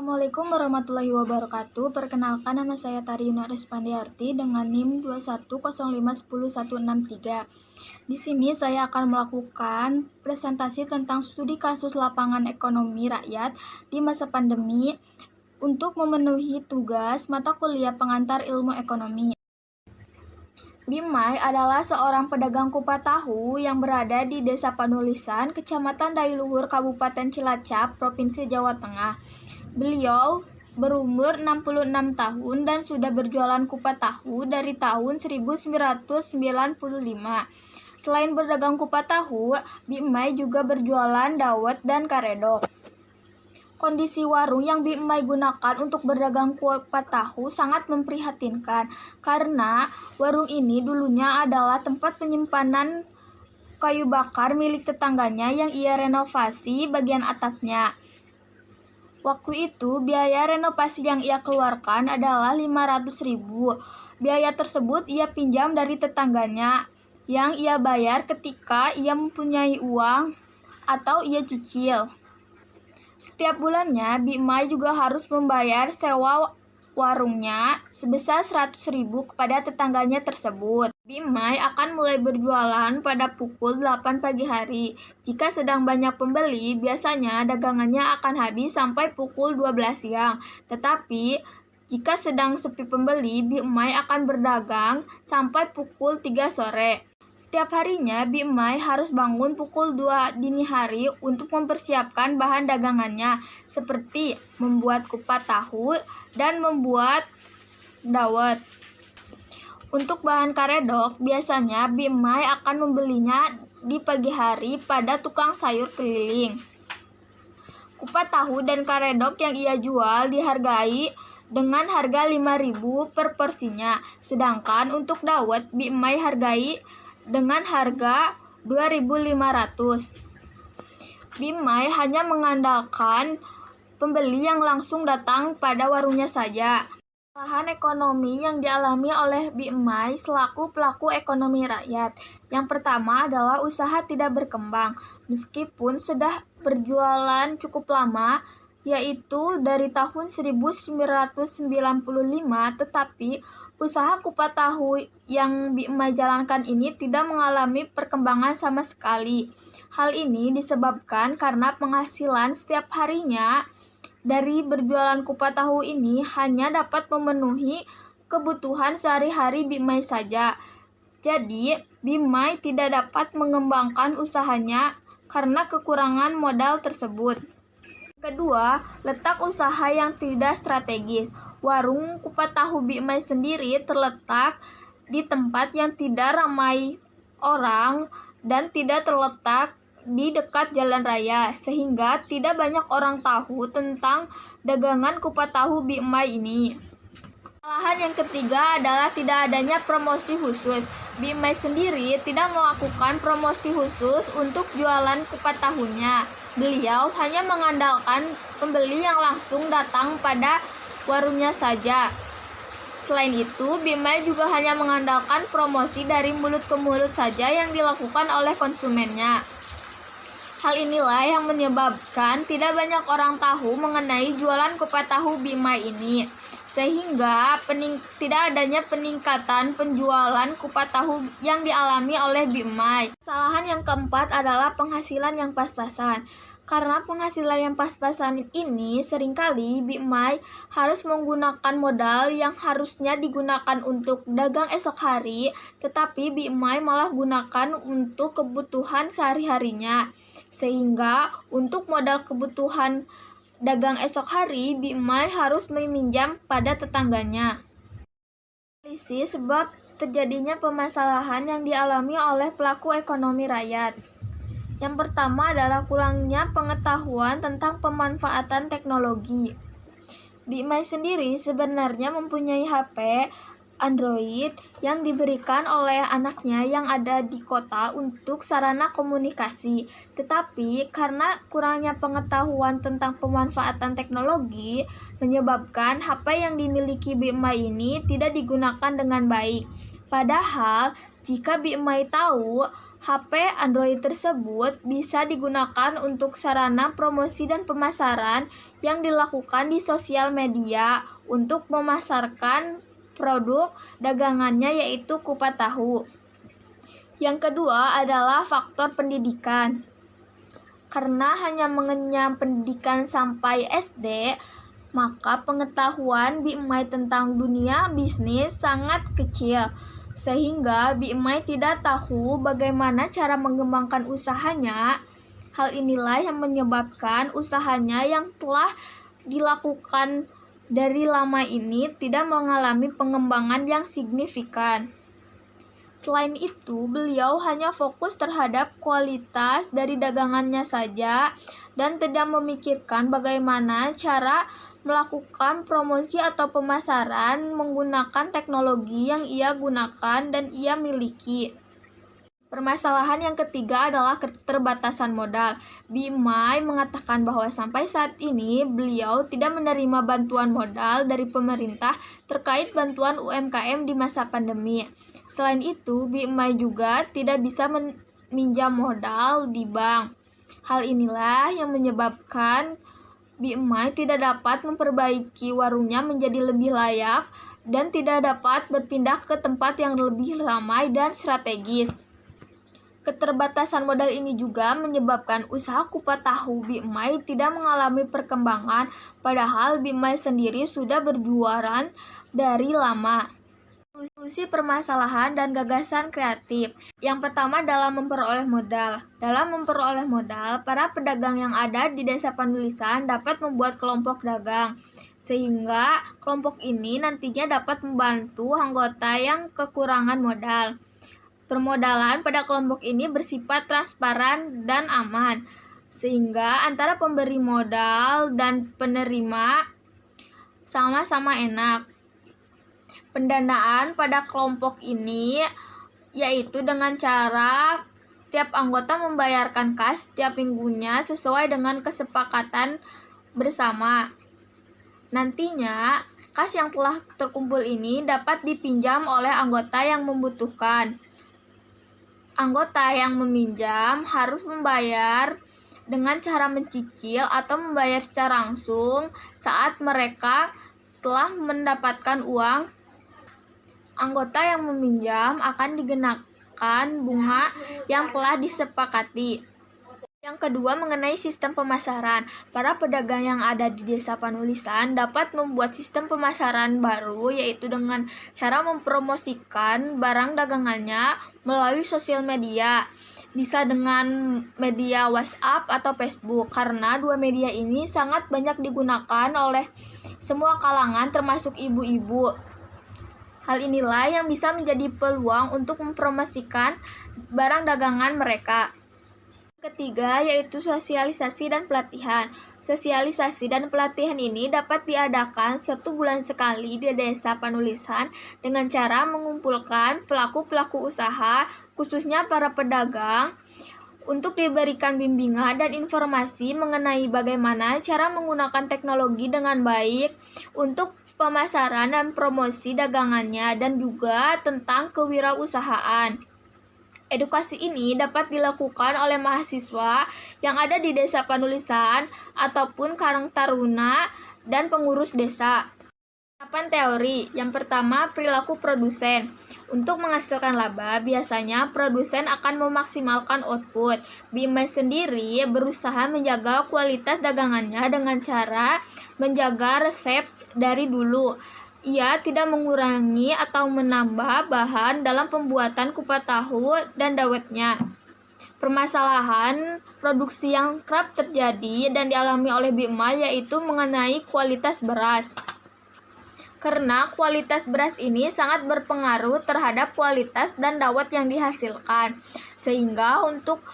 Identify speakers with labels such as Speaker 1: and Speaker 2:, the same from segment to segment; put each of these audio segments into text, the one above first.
Speaker 1: Assalamualaikum warahmatullahi wabarakatuh. Perkenalkan, nama saya Taryuna Respandiarti dengan NIM 210510163. Di sini saya akan melakukan presentasi tentang studi kasus lapangan ekonomi rakyat di masa pandemi untuk memenuhi tugas mata kuliah pengantar ilmu ekonomi. Bimai adalah seorang pedagang kupat tahu yang berada di Desa Panulisan, Kecamatan Dailuhur, Kabupaten Cilacap, Provinsi Jawa Tengah. Beliau berumur 66 tahun dan sudah berjualan kupat tahu dari tahun 1995. Selain berdagang kupat tahu, Bimai juga berjualan dawet dan karedok. Kondisi warung yang Bimai gunakan untuk berdagang kupat tahu sangat memprihatinkan karena warung ini dulunya adalah tempat penyimpanan kayu bakar milik tetangganya yang ia renovasi bagian atapnya. Waktu itu biaya renovasi yang ia keluarkan adalah 500.000. Biaya tersebut ia pinjam dari tetangganya yang ia bayar ketika ia mempunyai uang atau ia cicil. Setiap bulannya, Bimai juga harus membayar sewa warungnya sebesar 100.000 kepada tetangganya tersebut. Bimai akan mulai berjualan pada pukul 8 pagi hari. Jika sedang banyak pembeli, biasanya dagangannya akan habis sampai pukul 12 siang. Tetapi jika sedang sepi pembeli, Bimai akan berdagang sampai pukul 3 sore. Setiap harinya, Bimai harus bangun pukul 2 dini hari untuk mempersiapkan bahan dagangannya, seperti membuat kupat tahu dan membuat dawet. Untuk bahan karedok, biasanya Bimai akan membelinya di pagi hari pada tukang sayur keliling. Kupat tahu dan karedok yang ia jual dihargai dengan harga 5.000 per porsinya, sedangkan untuk dawet Bimai hargai dengan harga 2.500. Bimai hanya mengandalkan pembeli yang langsung datang pada warungnya saja. Kesalahan ekonomi yang dialami oleh Bimai selaku pelaku ekonomi rakyat. Yang pertama adalah usaha tidak berkembang. Meskipun sudah berjualan cukup lama, yaitu dari tahun 1995, tetapi usaha kupat tahu yang Bimai jalankan ini tidak mengalami perkembangan sama sekali. Hal ini disebabkan karena penghasilan setiap harinya dari berjualan kupat tahu ini hanya dapat memenuhi kebutuhan sehari-hari Bimai saja. Jadi, Bimai tidak dapat mengembangkan usahanya karena kekurangan modal tersebut. Kedua, letak usaha yang tidak strategis. Warung kupat tahu Bimai sendiri terletak di tempat yang tidak ramai orang dan tidak terletak di dekat jalan raya, sehingga tidak banyak orang tahu tentang dagangan kupat tahu Bimai ini. Kesalahan yang ketiga adalah tidak adanya promosi khusus. Bimai sendiri tidak melakukan promosi khusus untuk jualan kupat tahunya. Beliau hanya mengandalkan pembeli yang langsung datang pada warungnya saja. Selain itu, Bimai juga hanya mengandalkan promosi dari mulut ke mulut saja yang dilakukan oleh konsumennya. Hal inilah yang menyebabkan tidak banyak orang tahu mengenai jualan kupat tahu Bimai ini, sehingga tidak adanya peningkatan penjualan kupat tahu yang dialami oleh Bimai. Kesalahan yang keempat adalah penghasilan yang pas-pasan. Karena penghasilan yang pas-pasan ini, seringkali Bimai harus menggunakan modal yang harusnya digunakan untuk dagang esok hari, tetapi Bimai malah gunakan untuk kebutuhan sehari-harinya. Sehingga untuk modal kebutuhan dagang esok hari, Bimai harus meminjam pada tetangganya. Analisis sebab terjadinya permasalahan yang dialami oleh pelaku ekonomi rakyat. Yang pertama adalah kurangnya pengetahuan tentang pemanfaatan teknologi. Bimai sendiri sebenarnya mempunyai HP Android yang diberikan oleh anaknya yang ada di kota untuk sarana komunikasi. Tetapi karena kurangnya pengetahuan tentang pemanfaatan teknologi, menyebabkan HP yang dimiliki Bimai ini tidak digunakan dengan baik. Padahal, jika Bimai tahu HP Android tersebut bisa digunakan untuk sarana promosi dan pemasaran yang dilakukan di sosial media untuk memasarkan produk dagangannya yaitu kupat tahu. Yang kedua adalah faktor pendidikan. Karena hanya mengenyam pendidikan sampai SD, maka pengetahuan Big Mai tentang dunia bisnis sangat kecil, sehingga Big Mai tidak tahu bagaimana cara mengembangkan usahanya. Hal inilah yang menyebabkan usahanya yang telah dilakukan dari lama ini tidak mengalami pengembangan yang signifikan. Selain itu, beliau hanya fokus terhadap kualitas dari dagangannya saja dan tidak memikirkan bagaimana cara melakukan promosi atau pemasaran menggunakan teknologi yang ia gunakan dan ia miliki. Permasalahan yang ketiga adalah keterbatasan modal. Big Mai mengatakan bahwa sampai saat ini beliau tidak menerima bantuan modal dari pemerintah terkait bantuan UMKM di masa pandemi. Selain itu, Big Mai juga tidak bisa meminjam modal di bank. Hal inilah yang menyebabkan Big Mai tidak dapat memperbaiki warungnya menjadi lebih layak dan tidak dapat berpindah ke tempat yang lebih ramai dan strategis. Keterbatasan modal ini juga menyebabkan usaha kupat tahu Big Mai tidak mengalami perkembangan, padahal Big Mai sendiri sudah berjualan dari lama. Solusi permasalahan dan gagasan kreatif. Yang pertama dalam memperoleh modal. Dalam memperoleh modal, para pedagang yang ada di desa Panulisan dapat membuat kelompok dagang, sehingga kelompok ini nantinya dapat membantu anggota yang kekurangan modal. Permodalan pada kelompok ini bersifat transparan dan aman, sehingga antara pemberi modal dan penerima sama-sama enak. Pendanaan pada kelompok ini yaitu dengan cara setiap anggota membayarkan kas setiap minggunya sesuai dengan kesepakatan bersama. Nantinya, kas yang telah terkumpul ini dapat dipinjam oleh anggota yang membutuhkan. Anggota yang meminjam harus membayar dengan cara mencicil atau membayar secara langsung saat mereka telah mendapatkan uang. Anggota yang meminjam akan dikenakan bunga yang telah disepakati. Yang kedua mengenai sistem pemasaran. Para pedagang yang ada di desa Panulisan dapat membuat sistem pemasaran baru yaitu dengan cara mempromosikan barang dagangannya melalui sosial media. Bisa dengan media WhatsApp atau Facebook karena dua media ini sangat banyak digunakan oleh semua kalangan termasuk ibu-ibu. Hal inilah yang bisa menjadi peluang untuk mempromosikan barang dagangan mereka. Ketiga yaitu sosialisasi dan pelatihan. Sosialisasi dan pelatihan ini dapat diadakan 1 bulan sekali di desa Panulisan dengan cara mengumpulkan pelaku-pelaku usaha, khususnya para pedagang, untuk diberikan bimbingan dan informasi mengenai bagaimana cara menggunakan teknologi dengan baik untuk pemasaran dan promosi dagangannya dan juga tentang kewirausahaan. Edukasi ini dapat dilakukan oleh mahasiswa yang ada di desa Panulisan ataupun Karang Taruna dan pengurus desa. Tahapan teori. Yang pertama, perilaku produsen. Untuk menghasilkan laba, biasanya produsen akan memaksimalkan output. Big Mai sendiri berusaha menjaga kualitas dagangannya dengan cara menjaga resep dari dulu. Ia tidak mengurangi atau menambah bahan dalam pembuatan kupat tahu dan dawetnya. Permasalahan produksi yang kerap terjadi dan dialami oleh Big Mai yaitu mengenai kualitas beras. Karena kualitas beras ini sangat berpengaruh terhadap kualitas dan dawet yang dihasilkan. Sehingga untuk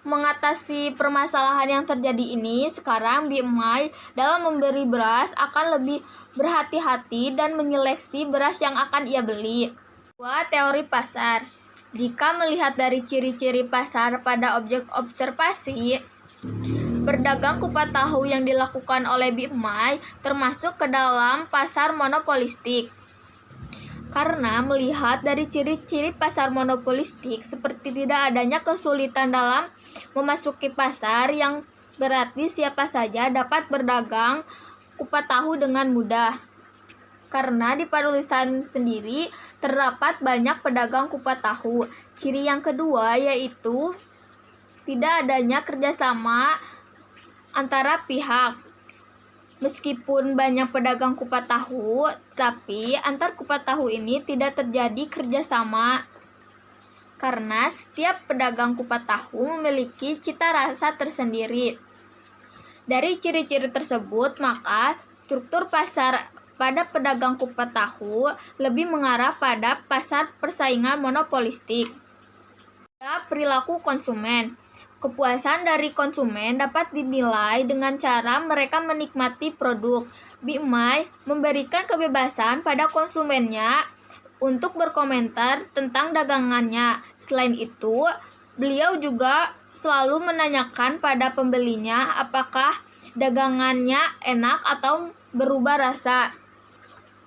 Speaker 1: mengatasi permasalahan yang terjadi ini, sekarang Big Mai dalam memberi beras akan lebih berhati-hati dan menyeleksi beras yang akan ia beli. 2. Teori pasar. Jika melihat dari ciri-ciri pasar pada objek observasi, berdagang kupat tahu yang dilakukan oleh Big Mai termasuk ke dalam pasar monopolistik. Karena melihat dari ciri-ciri pasar monopolistik seperti tidak adanya kesulitan dalam memasuki pasar yang berarti siapa saja dapat berdagang kupat tahu dengan mudah. Karena di penulisan sendiri terdapat banyak pedagang kupat tahu. Ciri yang kedua yaitu tidak adanya kerjasama antara pihak. Meskipun banyak pedagang kupat tahu, tapi antar kupat tahu ini tidak terjadi kerjasama. Karena setiap pedagang kupat tahu memiliki cita rasa tersendiri. Dari ciri-ciri tersebut, maka struktur pasar pada pedagang kupat tahu lebih mengarah pada pasar persaingan monopolistik. Perilaku konsumen. Kepuasan dari konsumen dapat dinilai dengan cara mereka menikmati produk. Bimai memberikan kebebasan pada konsumennya untuk berkomentar tentang dagangannya. Selain itu, beliau juga selalu menanyakan pada pembelinya apakah dagangannya enak atau berubah rasa.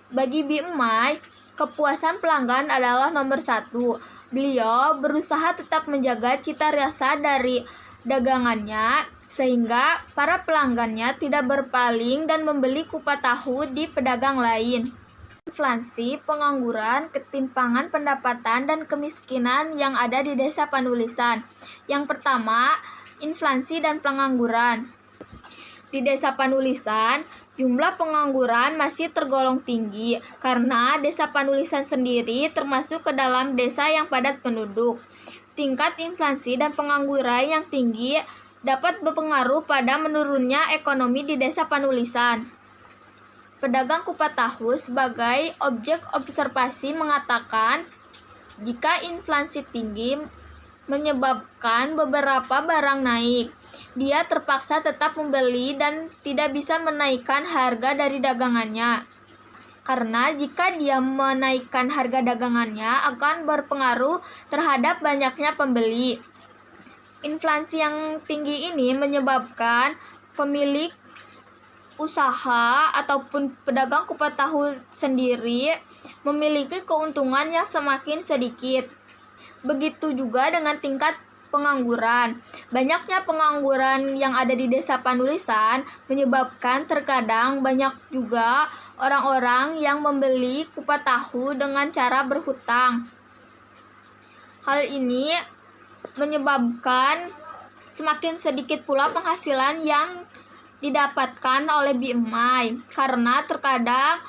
Speaker 1: Bagi Bimai, kepuasan pelanggan adalah nomor 1. Beliau berusaha tetap menjaga cita rasa dari dagangannya sehingga para pelanggannya tidak berpaling dan membeli kupat tahu di pedagang lain. Inflasi, pengangguran, ketimpangan pendapatan, dan kemiskinan yang ada di desa Panulisan. Yang pertama, inflasi dan pengangguran. Di desa Panulisan, jumlah pengangguran masih tergolong tinggi karena desa Panulisan sendiri termasuk ke dalam desa yang padat penduduk. Tingkat inflasi dan pengangguran yang tinggi dapat berpengaruh pada menurunnya ekonomi di desa Panulisan. Pedagang kupat tahu sebagai objek observasi mengatakan jika inflasi tinggi menyebabkan beberapa barang naik, dia terpaksa tetap membeli dan tidak bisa menaikkan harga dari dagangannya. Karena jika dia menaikkan harga dagangannya akan berpengaruh terhadap banyaknya pembeli. Inflasi yang tinggi ini menyebabkan pemilik usaha ataupun pedagang kupat tahu sendiri memiliki keuntungan yang semakin sedikit. Begitu juga dengan tingkat pengangguran. Banyaknya pengangguran yang ada di desa Panulisan menyebabkan terkadang banyak juga orang-orang yang membeli kupat tahu dengan cara berhutang. Hal ini menyebabkan semakin sedikit pula penghasilan yang didapatkan oleh Bimai karena terkadang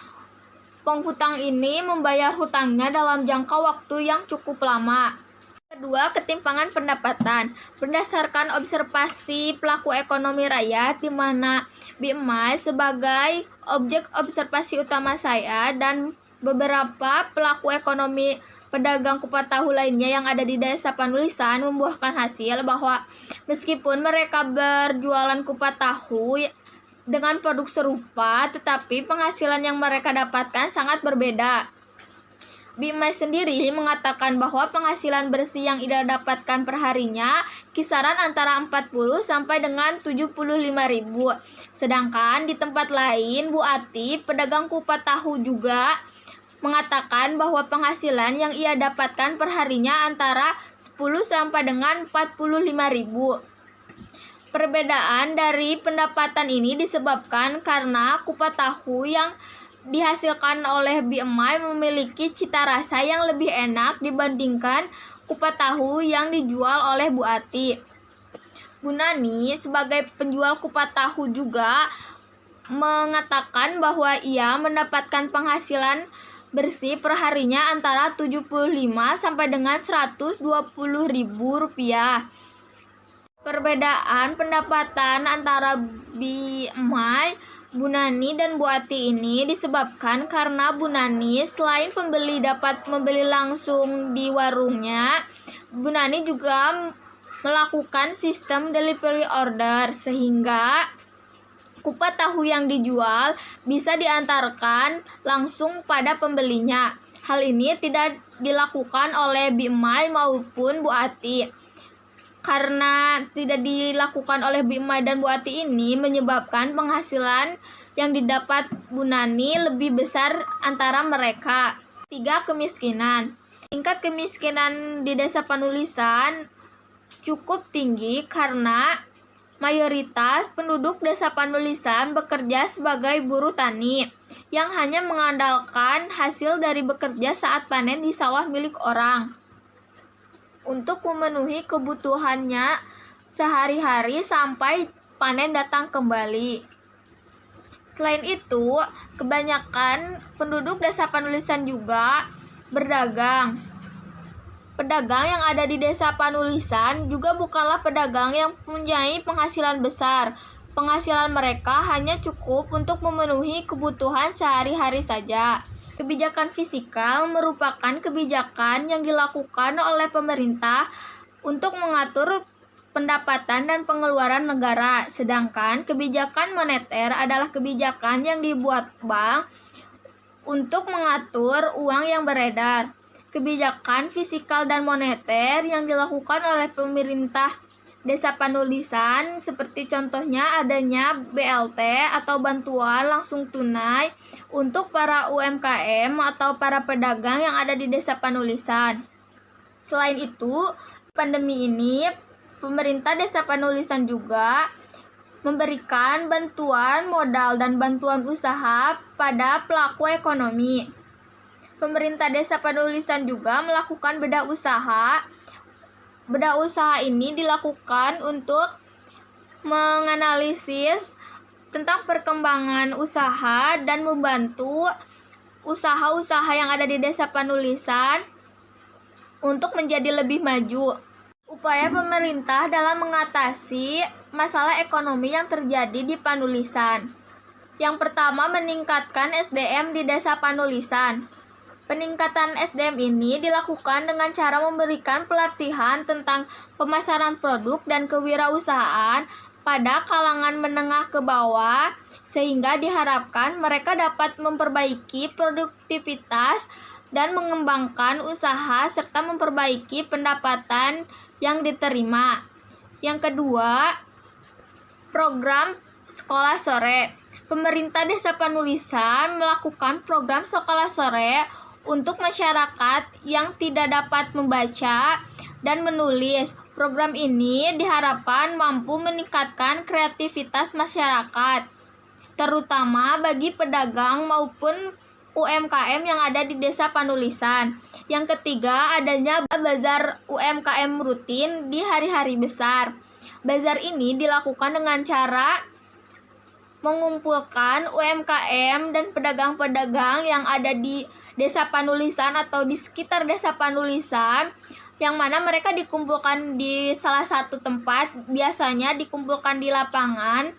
Speaker 1: penghutang ini membayar hutangnya dalam jangka waktu yang cukup lama. Kedua, ketimpangan pendapatan. Berdasarkan observasi pelaku ekonomi rakyat di mana Bimai sebagai objek observasi utama saya dan beberapa pelaku ekonomi pedagang kupat tahu lainnya yang ada di desa Panulisan membuahkan hasil bahwa meskipun mereka berjualan kupat tahu dengan produk serupa, tetapi penghasilan yang mereka dapatkan sangat berbeda. Bimai sendiri mengatakan bahwa penghasilan bersih yang ia dapatkan perharinya kisaran antara 40 sampai dengan 75.000. Sedangkan di tempat lain, Bu Ati, pedagang kupat tahu juga mengatakan bahwa penghasilan yang ia dapatkan perharinya antara 10 sampai dengan 45.000. Perbedaan dari pendapatan ini disebabkan karena kupat tahu yang dihasilkan oleh Bimai memiliki cita rasa yang lebih enak dibandingkan kupat tahu yang dijual oleh Bu Ati. Bu Nani sebagai penjual kupat tahu juga mengatakan bahwa ia mendapatkan penghasilan bersih perharinya antara 75 sampai dengan 120.000 rupiah. Perbedaan pendapatan antara Bimai, Bu Nani, dan Bu Ati ini disebabkan karena Bu Nani selain pembeli dapat membeli langsung di warungnya, Bu Nani juga melakukan sistem delivery order sehingga kupat tahu yang dijual bisa diantarkan langsung pada pembelinya. Hal ini tidak dilakukan oleh Bimai maupun Bu Ati. Karena tidak dilakukan oleh Bimai dan Bu Ati ini menyebabkan penghasilan yang didapat Bu Nani lebih besar antara mereka. 3. Kemiskinan. Tingkat kemiskinan di desa panulisan cukup tinggi karena mayoritas penduduk desa panulisan bekerja sebagai buruh tani yang hanya mengandalkan hasil dari bekerja saat panen di sawah milik orang untuk memenuhi kebutuhannya sehari-hari sampai panen datang kembali. Selain itu, kebanyakan penduduk desa panulisan juga berdagang. Pedagang yang ada di desa panulisan juga bukanlah pedagang yang mempunyai penghasilan besar. Penghasilan mereka hanya cukup untuk memenuhi kebutuhan sehari-hari saja. Kebijakan fiskal merupakan kebijakan yang dilakukan oleh pemerintah untuk mengatur pendapatan dan pengeluaran negara, sedangkan kebijakan moneter adalah kebijakan yang dibuat bank untuk mengatur uang yang beredar. Kebijakan fiskal dan moneter yang dilakukan oleh pemerintah desa panulisan seperti contohnya adanya BLT atau bantuan langsung tunai untuk para UMKM atau para pedagang yang ada di desa panulisan. Selain itu, pandemi ini pemerintah desa panulisan juga memberikan bantuan modal dan bantuan usaha pada pelaku ekonomi. Pemerintah desa panulisan juga melakukan bedah usaha. Bedah usaha ini dilakukan untuk menganalisis tentang perkembangan usaha dan membantu usaha-usaha yang ada di desa panulisan untuk menjadi lebih maju. Upaya pemerintah dalam mengatasi masalah ekonomi yang terjadi di panulisan. Yang pertama, meningkatkan SDM di desa panulisan. Peningkatan SDM ini dilakukan dengan cara memberikan pelatihan tentang pemasaran produk dan kewirausahaan pada kalangan menengah ke bawah, sehingga diharapkan mereka dapat memperbaiki produktivitas dan mengembangkan usaha serta memperbaiki pendapatan yang diterima. Yang kedua, program sekolah sore. Pemerintah desa panulisan melakukan program sekolah sore untuk masyarakat yang tidak dapat membaca dan menulis. Program ini diharapkan mampu meningkatkan kreativitas masyarakat, terutama bagi pedagang maupun UMKM yang ada di desa panulisan. Yang ketiga, adanya bazar UMKM rutin di hari-hari besar. Bazar ini dilakukan dengan cara mengumpulkan UMKM dan pedagang-pedagang yang ada di desa panulisan atau di sekitar desa panulisan, yang mana mereka dikumpulkan di salah satu tempat, biasanya dikumpulkan di lapangan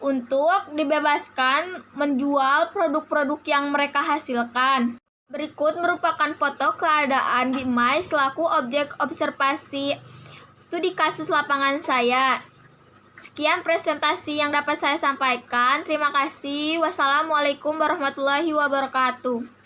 Speaker 1: untuk dibebaskan menjual produk-produk yang mereka hasilkan. Berikut merupakan foto keadaan BIMAI selaku objek observasi studi kasus lapangan saya. Sekian presentasi yang dapat saya sampaikan. Terima kasih. Wassalamualaikum warahmatullahi wabarakatuh.